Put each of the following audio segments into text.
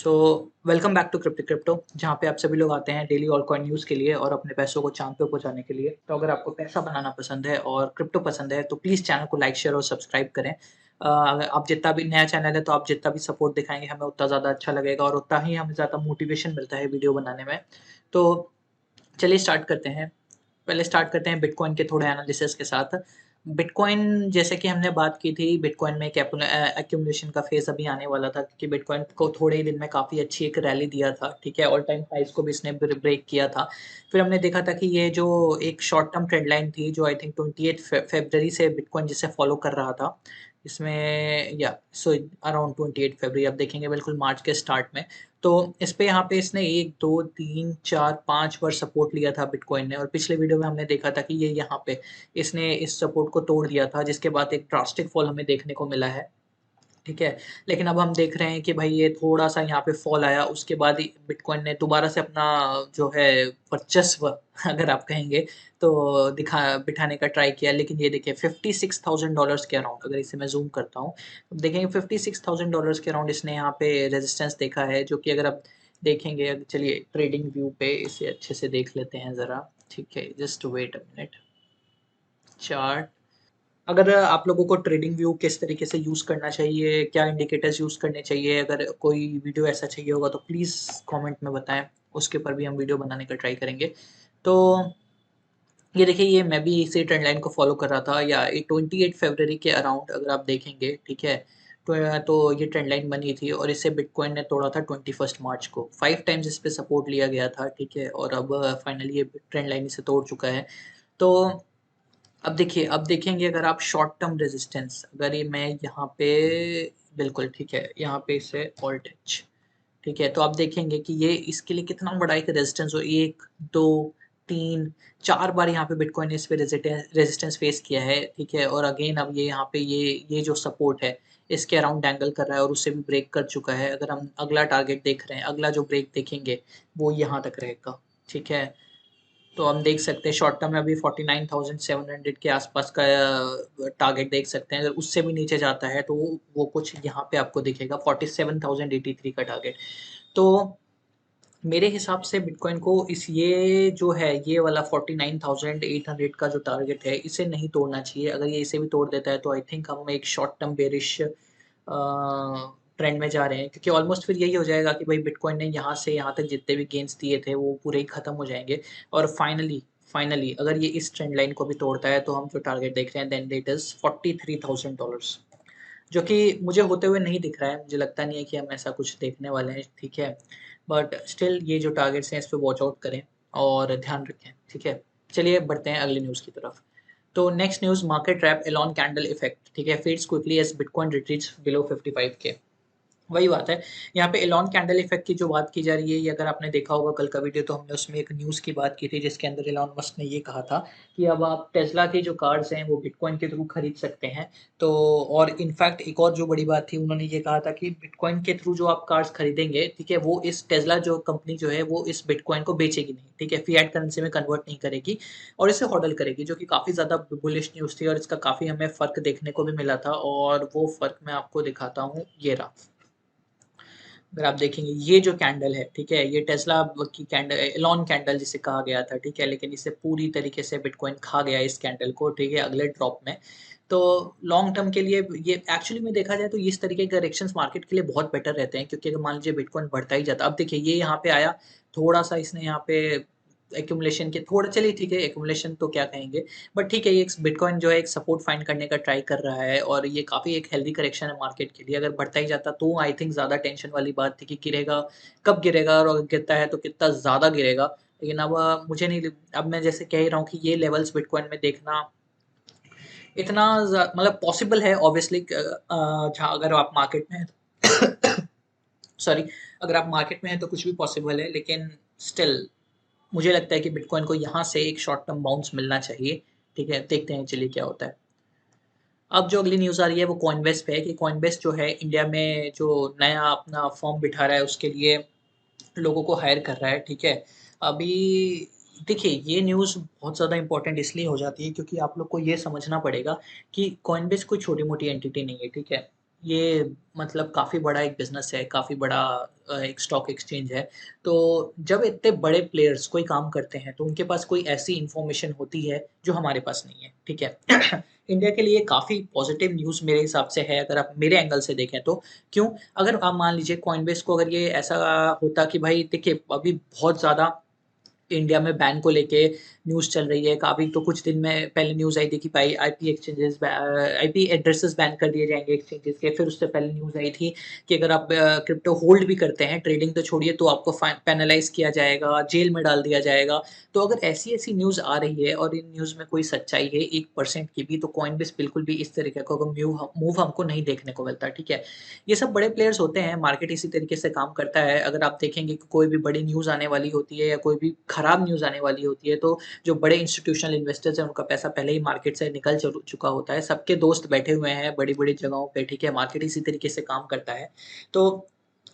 So welcome back to crypto जहाँ पे आप सभी लोग आते हैं डेली ऑल कॉइन न्यूज़ के लिए और अपने पैसों को चाँद पे पहुँचाने के लिए। तो अगर आपको पैसा बनाना पसंद है और क्रिप्टो पसंद है तो प्लीज़ चैनल को लाइक, शेयर और सब्सक्राइब करें। अगर आप जितना भी नया चैनल है तो आप जितना भी सपोर्ट दिखाएँगे हमें उतना ज़्यादा अच्छा लगेगा और उतना ही हमें ज़्यादा मोटिवेशन मिलता है वीडियो बनाने में। तो चलिए स्टार्ट करते हैं। पहले स्टार्ट करते हैं बिटकॉइन के थोड़े एनालिसिस के साथ। बिटकॉइन जैसे कि हमने बात की थी, बिटकॉइन में एक एक्यूमुलेशन का फेज़ अभी आने वाला था क्योंकि बिटकॉइन को थोड़े ही दिन में काफ़ी अच्छी एक रैली दिया था, ठीक है? ऑल टाइम हाइज़ को भी इसने ब्रेक किया था। फिर हमने देखा था कि ये जो एक शॉर्ट टर्म ट्रेंड लाइन थी जो आई थिंक 28 फ़रवरी से बिटकॉइन जिसे फ़ॉलो कर रहा था। इसमें या सो अराउंड 28 फ़रवरी आप देखेंगे बिल्कुल मार्च के स्टार्ट में। तो इस पे यहाँ पे इसने 1, 2, 3, 4, 5 बार सपोर्ट लिया था बिटकॉइन ने और पिछले वीडियो में हमने देखा था कि ये यहाँ पे इसने इस सपोर्ट को तोड़ दिया था, जिसके बाद एक ड्रास्टिक फॉल हमें देखने को मिला है। ठीक है? लेकिन अब हम देख रहे हैं कि भाई ये थोड़ा-सा यहाँ पे फ़ॉल आया, उसके बाद ही बिटकॉइन ने दोबारा से अपना जो है वर्चस्व अगर आप कहेंगे तो बिठाने का ट्राई किया। लेकिन ये देखिए $56,000 के अराउंड अगर इसे मैं ज़ूम करता हूँ, तो देखेंगे $56,000 के अराउंड इसने यहाँ पे रेजिस्टेंस देखा है, जो कि अगर आप देखेंगे चलिए ट्रेडिंग व्यू पे इसे अच्छे से देख लेते हैं ज़रा, ठीक है? Just wait a minute. Chart अगर आप लोगों को ट्रेडिंग व्यू किस तरीके से यूज़ करना चाहिए, क्या इंडिकेटर्स यूज़ करने चाहिए, अगर कोई वीडियो ऐसा चाहिए होगा तो प्लीज़ कमेंट में बताएँ, उसके ऊपर भी हम वीडियो बनाने का ट्राई करेंगे। तो ये देखिए ये मैं भी इसी ट्रेंड लाइन को फ़ॉलो कर रहा था या ये 28 फरवरी के अराउंड अगर आप देखेंगे, ठीक है? तो ये ट्रेंड लाइन बनी थी और इसे बिटकॉइन ने तोड़ा था 21 मार्च को। 5 टाइम्स इस पे सपोर्ट लिया गया था, ठीक है? और अब फाइनली ये ट्रेंड लाइन इसे तोड़ चुका है। तो अब देखिए, अब देखेंगे अगर आप शॉर्ट टर्म रेजिस्टेंस अगर ये मैं यहाँ पे बिल्कुल ठीक है, यहाँ पे इसे ऑल्ट एच ठीक है, तो आप देखेंगे कि ये इसके लिए कितना बड़ा एक रेजिस्टेंस हो 1, 2, 3, 4 बार यहाँ पे बिटकॉइन ने इस पे रेजिस्टेंस फेस किया है, ठीक है? और अगेन अब ये यहाँ पे ये जो सपोर्ट है, इसके अराउंड एंगल कर रहा है और उससे भी ब्रेक कर चुका है। अगर हम अगला टारगेट देख रहे हैं, अगला जो ब्रेक देखेंगे, वो यहाँ तक रहेगा, ठीक है? तो हम देख सकते हैं शॉर्ट टर्म में अभी 49,700 के आसपास का टारगेट देख सकते हैं। अगर उससे भी नीचे जाता है तो वो कुछ यहाँ पे आपको दिखेगा 47,083 का टारगेट। तो मेरे हिसाब से बिटकॉइन को इस ये जो है ये वाला 49,800 का जो टारगेट है इसे नहीं तोड़ना चाहिए। अगर ये इसे भी तोड़ देता है तो आई थिंक हम एक शॉर्ट टर्म बेरिश ट्रेंड में जा रहे हैं क्योंकि ऑलमोस्ट फिर यही हो जाएगा कि भाई बिटकॉइन ने यहाँ से यहाँ तक जितने भी गेन्स दिए थे वो पूरे ही खत्म हो जाएँगे और फाइनली फाइनली अगर ये इस ट्रेंड लाइन को भी तोड़ता है तो हम जो टारगेट देख रहे हैं देन इट इज़ $43,000 जो कि मुझे होते हुए नहीं दिख रहा है। मुझे लगता नहीं है कि हम ऐसा कुछ देखने वाले हैं, ठीक है? बट स्टिल ये जो टारगेट्स हैं इस पे वॉच आउट करें और ध्यान रखें, ठीक है? चलिए बढ़ते हैं अगली न्यूज़ की तरफ। तो next news market trap Elon candle effect, ठीक है? Fades quickly as bitcoin retreats below 55K वही बात है। यहाँ पे एलोन कैंडल इफ़ेक्ट की जो बात की जा रही है, ये अगर आपने देखा होगा कल का वीडियो तो हमने उसमें एक न्यूज़ की बात की थी जिसके अंदर एलोन मस्क ने ये कहा था कि अब आप टेस्ला की जो कार्स हैं वो बिटकॉइन के थ्रू खरीद सकते हैं। तो और इनफैक्ट एक और जो बड़ी बात थी उन्होंने ये कहा था कि बिटकॉइन के थ्रू जो आप कार्स खरीदेंगे, ठीक है? वो इस टेस्ला जो कंपनी जो है वो इस बिटकॉइन को बेचेगी नहीं, ठीक है? फिएट करेंसी में कन्वर्ट नहीं करेगी और इसे हॉडल करेगी जो कि काफ़ी ज़्यादा बुलिश न्यूज़ थी और इसका काफ़ी हमें फ़र्क देखने को भी मिला था और वो फ़र्क मैं आपको दिखाता हूँ, ये रहा। अगर आप देखेंगे ये जो कैंडल है, ठीक है? ये टेस्ला की कैंडल एलोन कैंडल जिसे कहा गया था, ठीक है? लेकिन इसे पूरी तरीके से बिटकॉइन खा गया इस कैंडल को, ठीक है? अगले ड्रॉप में। तो लॉन्ग टर्म के लिए ये एक्चुअली में देखा जाए तो इस तरीके के डायरेक्शंस मार्केट के लिए बहुत बेटर रहते हैं क्योंकि अगर मान लीजिए बिटकॉइन बढ़ता ही जाता अब देखिए ये यहाँ पे आया, थोड़ा-सा इसने यहाँ पे एक्यूमुलेशन के थोड़ा चलिए ठीक है, एक्यूमुलेशन तो क्या कहेंगे, बट ठीक है, ये एक बिटकॉइन जो है एक सपोर्ट फाइंड करने का ट्राई कर रहा है और ये काफ़ी एक हेल्दी करेक्शन है मार्केट के लिए। अगर बढ़ता ही जाता तो आई थिंक ज़्यादा टेंशन वाली बात थी कि गिरेगा, कब गिरेगा और अगर गिरता है तो कितना ज़्यादा गिरेगा। लेकिन अब मुझे नहीं लग अब मैं जैसे कह ही रहा हूँ कि ये लेवल्स बिटकॉइन में देखना इतना मतलब पॉसिबल है ऑब्वियसली जहाँ अगर आप मार्केट में हैं सॉरी अगर आप मार्केट में हैं तो कुछ भी पॉसिबल है लेकिन स्टिल मुझे लगता है कि बिटकॉइन को यहाँ से एक शॉर्ट टर्म बाउंस मिलना चाहिए, ठीक है? देखते हैं चलिए क्या होता है। अब जो अगली न्यूज़ आ रही है वो कॉइनबेस पे है कि कॉइनबेस जो है इंडिया में जो नया अपना फर्म बिठा रहा है उसके लिए लोगों को हायर कर रहा है, ठीक है? अभी देखिए ये न्यूज़ बहुत ज़्यादा इम्पोर्टेंट इसलिए हो जाती है क्योंकि आप लोग को ये समझना पड़ेगा कि कॉइनबेस कोई छोटी-मोटी एंटिटी नहीं है, ठीक है? ये मतलब काफ़ी बड़ा एक बिज़नेस है, काफ़ी बड़ा एक स्टॉक एक्सचेंज है। तो जब इतने बड़े प्लेयर्स कोई काम करते हैं, तो उनके पास कोई ऐसी इन्फॉर्मेशन होती है, जो हमारे पास नहीं है, ठीक है? इंडिया के लिए काफ़ी पॉज़िटिव न्यूज़ मेरे हिसाब से है, अगर आप मेरे एंगल से देखें तो। क्यों? अगर आप मान लीजिए कॉइनबेस को अगर ये ऐसा होता कि भाई देखिए, अभी बहुत ज़्यादा इंडिया में बैन को लेके न्यूज़ चल रही है। काफ़ी तो कुछ दिन में पहले न्यूज़ आई थी कि भाई आईपी एड्रेसेस बैन कर दिए जाएँगे एक्सचेंजेस के। फिर उससे पहले न्यूज़ आई थी कि अगर आप क्रिप्टो होल्ड भी करते हैं, ट्रेडिंग तो छोड़िए, तो आपको पेनलाइज़ किया जाएगा, जेल में डाल दिया जाएगा। तो अगर ऐसी-ऐसी न्यूज़ आ रही है और इन न्यूज़ में कोई सच्चाई है 1% की भी, तो कॉइनबेस बिल्कुल भी इस तरीके का कोई मूव हमको नहीं देखने को मिलता, ठीक है? ये सब बड़े प्लेयर्स होते हैं, मार्केट इसी तरीके से काम करता है। अगर आप देखेंगे कि कोई भी बड़ी न्यूज़ आने वाली होती है या कोई भी खराब न्यूज़ आने वाली होती है, तो जो बड़े इंस्टीट्यूशनल इन्वेस्टर्स हैं, उनका पैसा पहले ही मार्केट से निकल चुका होता है। सबके दोस्त बैठे हुए हैं बड़ी-बड़ी जगहों पे, ठीक है? मार्केट इसी तरीके से काम करता है। तो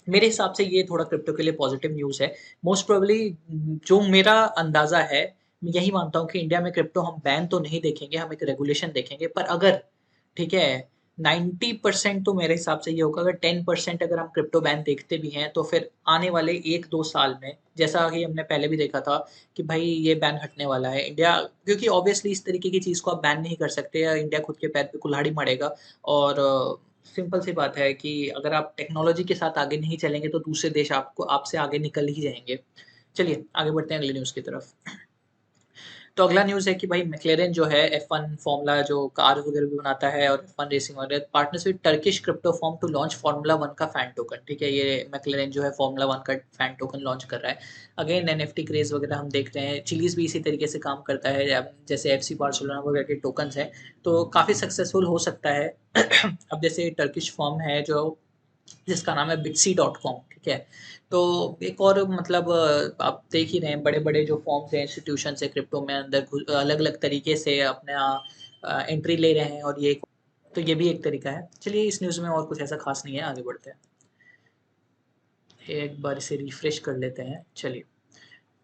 मेरे हिसाब से ये थोड़ा क्रिप्टो के लिए पॉज़िटिव न्यूज़ है। मोस्ट प्रोबेबली जो मेरा अंदाज़ा है, मैं यही मानता हूँ कि इंडिया में क्रिप्टो हम बैन तो नहीं देखेंगे, हम एक रेगुलेशन देखेंगे। पर अगर, ठीक है, 90% तो मेरे हिसाब से ये होगा, अगर 10% अगर हम क्रिप्टो बैन देखते भी हैं, तो फिर आने वाले 1-2 साल में, जैसा कि हमने पहले भी देखा था कि भाई ये बैन हटने वाला है। इंडिया, क्योंकि ऑब्वियसली इस तरीके की चीज़ को आप बैन नहीं कर सकते, या इंडिया खुद के पैर पे कुल्हाड़ी मारेगा। और सिंपल सी बात है कि अगर आप टेक्नोलॉजी के साथ आगे नहीं चलेंगे, तो दूसरे देश आपसे आगे निकल ही जाएँगे। चलिए आगे बढ़ते हैं अगली न्यूज़ की तरफ। तो अगला न्यूज़ है कि भाई मैक्लेरेन जो है F1 फ़ॉर्मूला जो कार वगैरह भी बनाता है और F1 रेसिंग वगैरह, partners with Turkish crypto firm to launch formula 1 का फैन टोकन, ठीक है? ये मैक्लेरेन जो है फ़ॉर्मूला 1 का फैन टोकन लॉन्च कर रहा है। अगेन एनएफटी क्रेज़ वगैरह हम देख रहे हैं, चिलीज़ भी इसी तरीके से काम करता है, अब जैसे एफसी बार्सिलोना वगैरह के टोकन्स हैं, तो काफ़ी सक्सेसफुल हो सकता है। अब जैसे टर्किश फर्म है जो, जिसका नाम है बिटसी.com, ठीक है? तो एक और मतलब आप देख ही रहे हैं बड़े-बड़े जो फर्म्स हैं, इंस्टीट्यूशंस हैं क्रिप्टो में अंदर अलग-अलग तरीके से अपना एंट्री ले रहे हैं, और ये तो ये भी एक तरीका है। चलिए इस न्यूज़ में और कुछ ऐसा ख़ास नहीं है, आगे बढ़ते हैं। एक बार इसे रिफ्रेश कर लेते हैं, चलिए।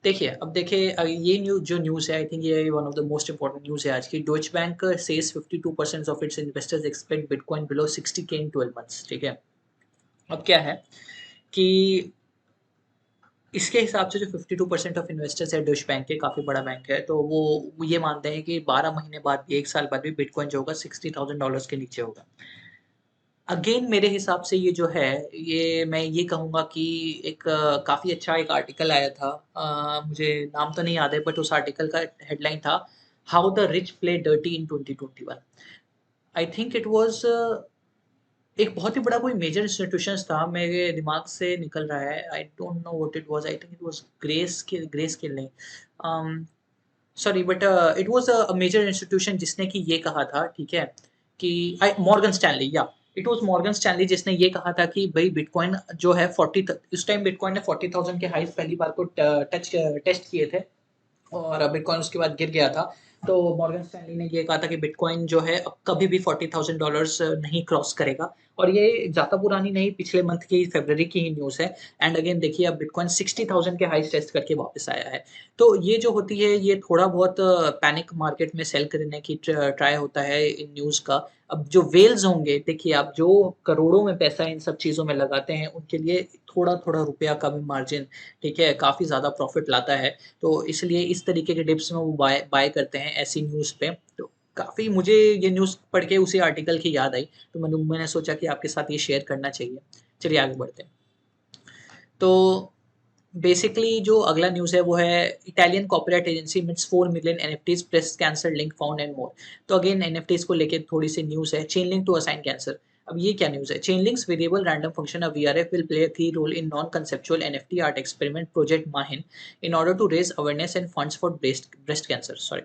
देखिए, अब देखिए ये जो न्यूज़ है, आई थिंक ये one of the most important news है आज की। डॉइचे bank says 52% of its investors expect bitcoin below 60K in 12 months, ठीक है? अब क्या है कि इसके हिसाब से जो 52% ऑफ इन्वेस्टर्स है डॉइचे बैंक के, काफ़ी बड़ा बैंक है, तो वो ये मानते हैं कि 12 महीने बाद भी, 1 साल बाद भी बिटकॉइन जो होगा $60,000 के नीचे होगा। अगेन मेरे हिसाब से ये जो है, ये मैं ये कहूँगा कि एक काफ़ी अच्छा एक आर्टिकल आया था। मुझे नाम तो नहीं याद है, बट उस आर्टिकल का हेडलाइन था, how the rich play dirty in 2021। I think it was एक बहुत ही बड़ा कोई मेजर इंस्टीट्यूशंस था, मेरे दिमाग से निकल रहा है। I don't know what it was, I think it was Grayscale नहीं, sorry, but it was a major institution जिसने कि ये कहा था, ठीक है? कि मॉर्गन स्टैनली, या इट वाज़ मॉर्गन स्टैनली जिसने ये कहा था कि भई बिटकॉइन जो है 40 त उस टाइम बिटकॉइन ने 40,000 के हाईज़ पहली बार को टेस्ट किए थे। और बिटकॉइन उसके बाद गिर गया था। तो मॉर्गन स्टैनली ने ये कहा था कि बिटकॉइन जो है अब कभी भी $40,000 नहीं क्रॉस करेगा, और ये ज़्यादा पुरानी नहीं, पिछले मंथ की फ़रवरी की ही न्यूज़ है। एंड अगेन देखिए, अब बिटकॉइन 60,000 के हाईज़ टेस्ट करके वापस आया है। तो ये जो होती है, ये थोड़ा बहुत पैनिक मार्केट में सेल करने की ट्राई होता है इन न्यूज़ का। अब जो व्हेल्स होंगे, देखिए आप जो करोड़ों में पैसा इन सब चीज़ों में लगाते हैं, उनके लिए थोड़ा-थोड़ा रुपया का भी मार्जिन, ठीक है, काफ़ी ज़्यादा प्रॉफ़िट लाता है। तो इसलिए इस तरीके के डिप्स में वो बाय बाय करते हैं ऐसी न्यूज़ पे। तो काफ़ी मुझे ये न्यूज़ पढ़ के उसी आर्टिकल की याद आई, तो मैंने सोचा कि आपके साथ ये शेयर करना चाहिए। चलिए आगे बढ़ते हैं। तो बेसिकली जो अगला न्यूज़ है वो है, Italian copyright agency mints 4 million NFTs breast cancer link found and more. तो अगेन एनएफटीज़ को लेके थोड़ी-सी न्यूज़ है, चेनलिंक टू असाइन कैंसर। अब ये क्या न्यूज़ है? Chainlink's verifiable random function of VRF will play a key role in non conceptual NFT art experiment project Mahin in order to raise awareness and funds for breast cancer, sorry.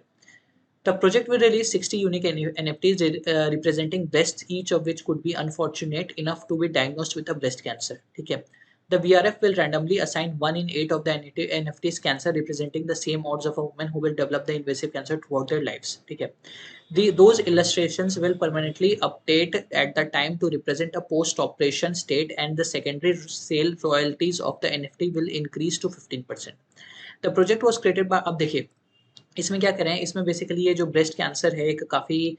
The project will release 60 unique NFTs representing breasts, each of which could be unfortunate enough to be diagnosed with a breast cancer. ठीक है? The VRF will randomly assign 1 in 8 of the NFTs cancer representing the same odds of a woman who will develop the invasive cancer throughout their lives. ठीक है? Those illustrations will permanently update at the time to represent a post-operation state, and the secondary sale royalties of the NFT will increase to 15%. The project was created by, अब देखिए इसमें क्या करें, इसमें basically ये जो ब्रेस्ट कैंसर है, एक काफ़ी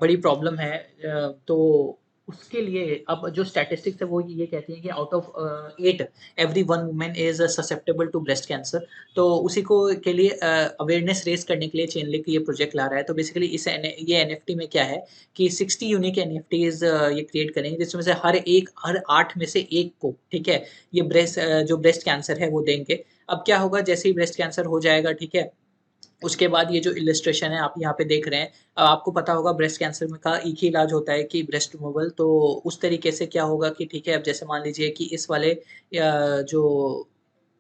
बड़ी प्रॉब्लम है। तो उसके लिए अब जो स्टैटिस्टिक्स है वो ये कहती हैं कि out of 8 every 1 woman is susceptible to breast cancer. तो उसी को के लिए अवेयरनेस रेज़ करने के लिए चेनलिंक ये प्रोजेक्ट ला रहा है। तो बेसिकली ये एनएफटी में क्या है कि 60 यूनिक एनएफटीज़ ये क्रिएट करेंगे, जिसमें से हर 8 में से 1 को, ठीक है, ये जो ब्रेस्ट कैंसर है वो देंगे। अब क्या होगा, जैसे ही ब्रेस्ट कैंसर हो जाएगा, ठीक है, उसके बाद ये जो इलस्ट्रेशन है आप यहाँ पे देख रहे हैं, आपको पता होगा ब्रेस्ट कैंसर में का एक ही इलाज होता है कि ब्रेस्ट रिमूवल। तो उस तरीके से क्या होगा कि ठीक है, अब जैसे मान लीजिए कि इस वाले जो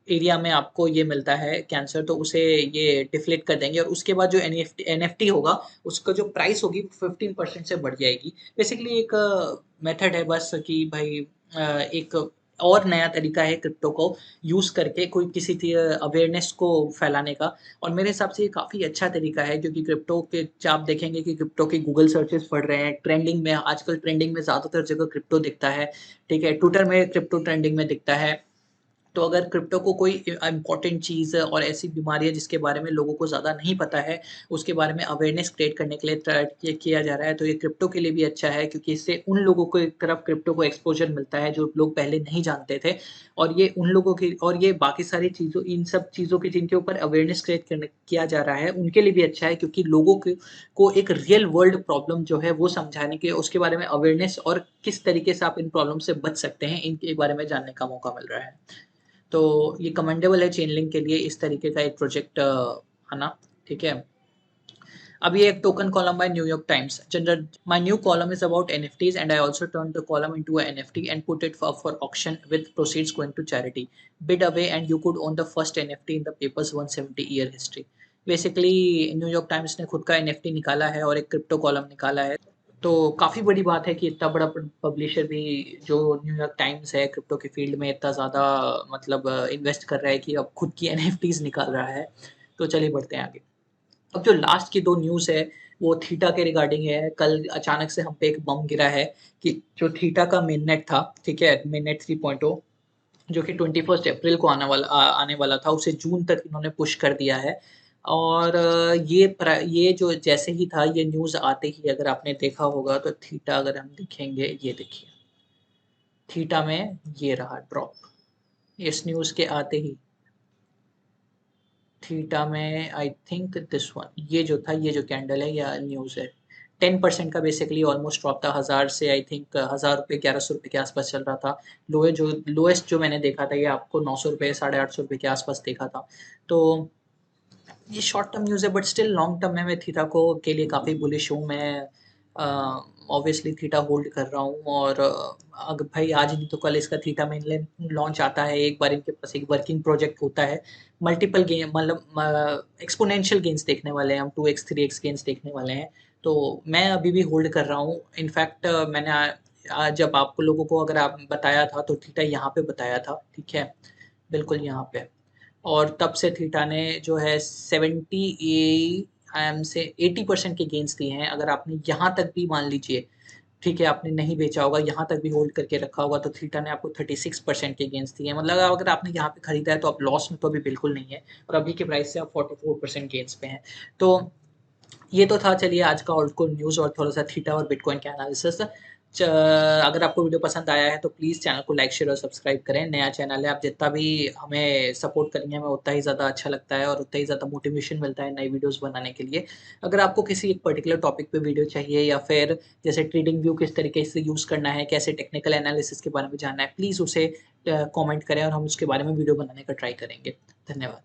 एरिया में आपको ये मिलता है कैंसर, तो उसे ये डिफ्लेक्ट कर देंगे और उसके बाद जो एनएफटी होगा उसका जो प्राइस होगी 15% से बढ़ जाएगी। बेसिकली एक मेथड है बस कि भाई एक और नया तरीका है क्रिप्टो को यूज़ करके कोई किसी अवेयरनेस को फैलाने का। और मेरे हिसाब से ये काफ़ी अच्छा तरीका है, क्योंकि क्रिप्टो के आप देखेंगे कि क्रिप्टो के गूगल सर्चेस बढ़ रहे हैं, ट्रेंडिंग में आजकल ट्रेंडिंग में ज़्यादातर जगह क्रिप्टो दिखता है, ठीक है, ट्विटर में क्रिप्टो ट्रेंडिंग में दिखता है। तो अगर क्रिप्टो को कोई इम्पोर्टेंट चीज़ और ऐसी बीमारी है जिसके बारे में लोगों को ज़्यादा नहीं पता है, उसके बारे में अवेयरनेस क्रिएट करने के लिए ये किया जा रहा है, तो ये क्रिप्टो के लिए भी अच्छा है, क्योंकि इससे उन लोगों को एक तरफ क्रिप्टो को एक्सपोज़र मिलता है जो लोग पहले नहीं जानते थे। और ये उन लोगों की और ये बाकी सारी चीज़ों इन सब चीज़ों की जिनके ऊपर अवेयरनेस क्रिएट किया जा रहा है, उनके लिए भी अच्छा है, क्योंकि लोगों को एक रियल वर्ल्ड प्रॉब्लम जो है वो समझाने के, उसके बारे में अवेयरनेस और किस तरीके से आप इन प्रॉब्लम से बच सकते हैं, इनके बारे में जानने का मौका मिल रहा है। तो ये कमेंडेबल है चेनलिंक के लिए इस तरीके का एक प्रोजेक्ट आना, ठीक है। अब ये एक token column by New York times general, my new column is about NFTs and I also turn the column into a NFT and put it for auction with proceeds going to charity, bid away and you could own the first NFT in the papers 170 year history. Basically New York times ने खुद का NFT निकाला है और एक crypto column निकाला है। तो काफ़ी बड़ी बात है कि इतना बड़ा पब्लिशर भी, जो न्यूयॉर्क टाइम्स है, क्रिप्टो के फील्ड में इतना ज़्यादा मतलब इन्वेस्ट कर रहा है कि अब खुद की एनएफटीज निकाल रहा है। तो चलिए बढ़ते हैं आगे। अब जो लास्ट की 2 न्यूज़ है वो थीटा के रिगार्डिंग है। कल अचानक से हम पे एक बम गिरा है कि जो थीटा का मेननेट था, ठीक है, मेननेट 3.0, जो कि 21 अप्रैल को आने वाला था, उसे जून तक इन्होंने पुश कर दिया है। और ये जो जैसे ही था, ये न्यूज़ आते ही अगर आपने देखा होगा तो थीटा, अगर हम देखेंगे, ये देखिए, थीटा में ये रहा ड्रॉप, इस न्यूज़ के आते ही थीटा में, आई थिंक दिस वन, ये जो था, ये जो कैंडल है या न्यूज़ है, 10% का बेसिकली ऑलमोस्ट ड्रॉप था। 1000 से आई थिंक 1000 रुपये 1100 रुपये के आसपास चल रहा था। लोएस्ट जो मैंने देखा था, ये आपको 900 रुपये 850 रुपये के आसपास देखा था। तो ये शॉर्ट टर्म न्यूज़ है, बट स्टिल लॉन्ग टर्म में मैं थीटा को के लिए काफ़ी बुलिश हूँ। मैं ऑब्वियसली थीटा होल्ड कर रहा हूँ। और अगर भाई आज नहीं तो कल इसका थीटा मेनलैंड लॉन्च आता है, एक बार इनके पास एक वर्किंग प्रोजेक्ट होता है, मल्टीपल गेम मतलब एक्सपोनेंशियल गेन्स देखने वाले हैं हम, 2x 3x गेन्स देखने वाले हैं। तो मैं अभी भी होल्ड कर रहा हूँ। इनफैक्ट मैंने जब आपको लोगों को अगर आप बताया था तो थीटा यहाँ पे बताया था, ठीक है, बिल्कुल यहाँ पे। और तब से थीटा ने जो है 70 एम से 80% के गेंस दिए हैं। अगर आपने यहाँ तक भी मान लीजिए, ठीक है, आपने नहीं बेचा होगा, यहाँ तक भी होल्ड करके रखा होगा, तो थीटा ने आपको 36% के गेंस दिए हैं। मतलब अगर आपने यहाँ पे खरीदा है तो आप लॉस में तो अभी बिल्कुल नहीं है, और अभी के प्राइस से आप 44% गेंस पे हैं। तो ये तो था, चलिए, आज का ऑल्टकॉइन न्यूज़ और थोड़ा-सा थीटा और बिटकॉइन का एनालिसिस। अगर आपको वीडियो पसंद आया है तो प्लीज़ चैनल को लाइक, शेयर और सब्सक्राइब करें। नया चैनल है, आप जितना भी हमें सपोर्ट करेंगे, हमें उतना ही ज़्यादा अच्छा लगता है और उतना ही ज़्यादा मोटिवेशन मिलता है नई वीडियोज़ बनाने के लिए। अगर आपको किसी एक पर्टिकुलर टॉपिक पे वीडियो चाहिए, या फिर जैसे ट्रेडिंग व्यू किस तरीके से यूज़ करना है, कैसे टेक्निकल एनालिसिस के बारे में जानना है, प्लीज़ उसे कमेंट करें और हम उसके बारे में वीडियो बनाने का ट्राई करेंगे। धन्यवाद।